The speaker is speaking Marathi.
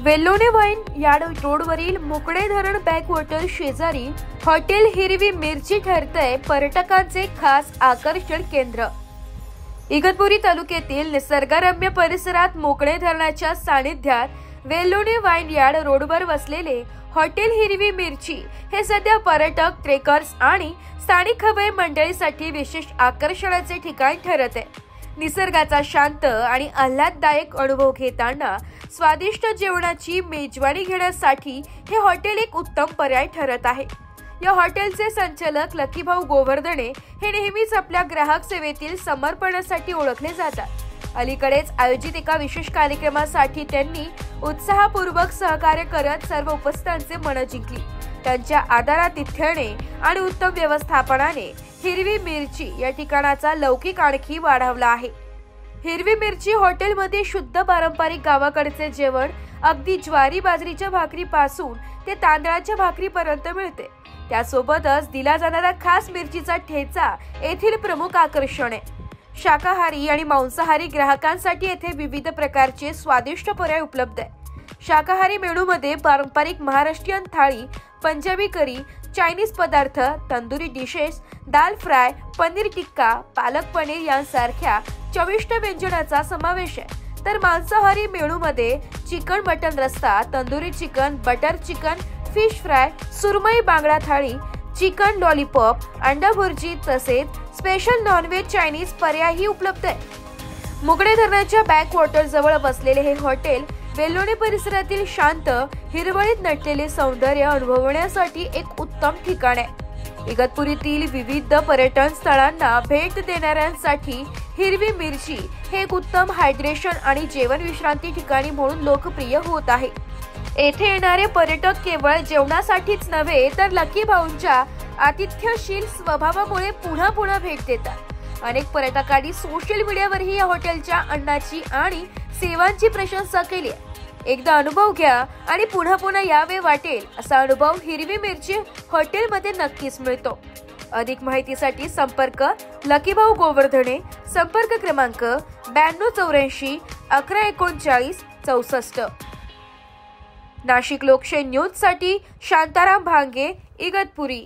वेल्लोने वाईन यार्ड रोडवरील मोकळे धरण बॅकवॉटर शेजारी हॉटेल हिरवी मिरची ठरतंय पर्यटकांचे खास आकर्षण केंद्र। इगतपुरी तालुक्यातील निसर्गरम्य परिसरात मोकळे धरणाच्या सानिध्यात वेल्लोने वाईन यार्ड रोडवर वसलेले हॉटेल हिरवी मिरची हे सध्या पर्यटक, ट्रेकर्स आणि स्थानिक हवाई मंडळीसाठी विशेष आकर्षणाचे ठिकाण ठरत आहे। निसर्गाचा शांत आणि आल्हाददायक अनुभव घेताना स्वादिष्ट जेवणाची मेजवानी घेण्यासाठी हे हॉटेल एक उत्तम पर्याय ठरत आहे। या हॉटेलचे संचालक लकीभाऊ गोवर्धने हे नेहमीच आपल्या ग्राहक सेवेतील समर्पणासाठी ओळखले जातात। अलीकडेच आयोजित एका विशेष कार्यक्रमासाठी त्यांनी उत्साहपूर्वक सहकार्य करत सर्व उपस्थितांचे मन जिंकली। त्यांच्या आदरातिथ्याने आणि उत्तम व्यवस्थापनाने हिरवी मिरची या ठिकाणाचा लौकिक आणखी वाढवला आहे। हिरवी मिरची हॉटेलमध्ये शुद्ध पारंपरिक गावाकडचे जेवण अगदी ज्वारी बाजरीच्या भाकरीपासून ते तांदळाच्या भाकरीपर्यंत मिळते। त्यासोबतच दिला जाणारा खास मिरचीचा ठेचा येथील प्रमुख आकर्षण आहे। शाकाहारी आणि मांसाहारी ग्राहकांसाठी येथे विविध प्रकारचे स्वादिष्ट पर्याय उपलब्ध आहे। शाकाहारी मेनूमध्ये पारंपरिक महाराष्ट्रीयन थाळी, पंजाबी करी, चायनीज पदार्थ, तंदुरी डिशेस, दाल फ्राय, पनीर टिक्का, पालक पनीर यांसारख्या चविष्ट व्यंजनाचा समावेश आहे। तर मांसाहारी मेनूमध्ये चिकन मटन रस्सा, tandoori chicken, butter chicken, fish fry, सुरमई बांगडा थाळी, चिकन लॉलीपॉप, अंडा भुर्जी तसेच स्पेशल नॉनव्हेज चायनीज पर्यायही उपलब्ध आहे। मोकळे धरणाच्या बॅकवॉटर जवळ बसलेले हे हॉटेल वेल्लोने परिसरातील शांत, हिरवळीत नटलेले सौंदर्य अनुभवण्यासाठी एक उत्तम ठिकाण आहे। इगतपुरीतील विविध पर्यटन स्थळांना भेट देणाऱ्यांसाठी हिरवी मिरची हे एक उत्तम हायड्रेशन आणि जेवण विश्रांती ठिकाणी म्हणून लोकप्रिय होत आहे। येथे येणारे पर्यटक केवळ जेवणासाठीच नव्हे तर लकी भाऊंच्या आतिथ्यशील स्वभावामुळे पुन्हा पुन्हा भेट देतात। अनेक पर्यटकांनी सोशल मीडियावरही या हॉटेलच्या अन्नाची आणि सेवांची प्रशंसा केली आहे। एकदा अनुभव घ्या आणि पुन्हा पुन्हा यावे वाटेल असा अनुभव हिरवी मिरची हॉटेलमध्ये नक्कीच मिळतो। अधिक माहितीसाठी संपर्क लकीभाऊ गोवर्धने, संपर्क क्रमांक 9284 1139 64। नाशिक लोकशाही न्यूज साठी शांताराम भांगे, इगतपुरी।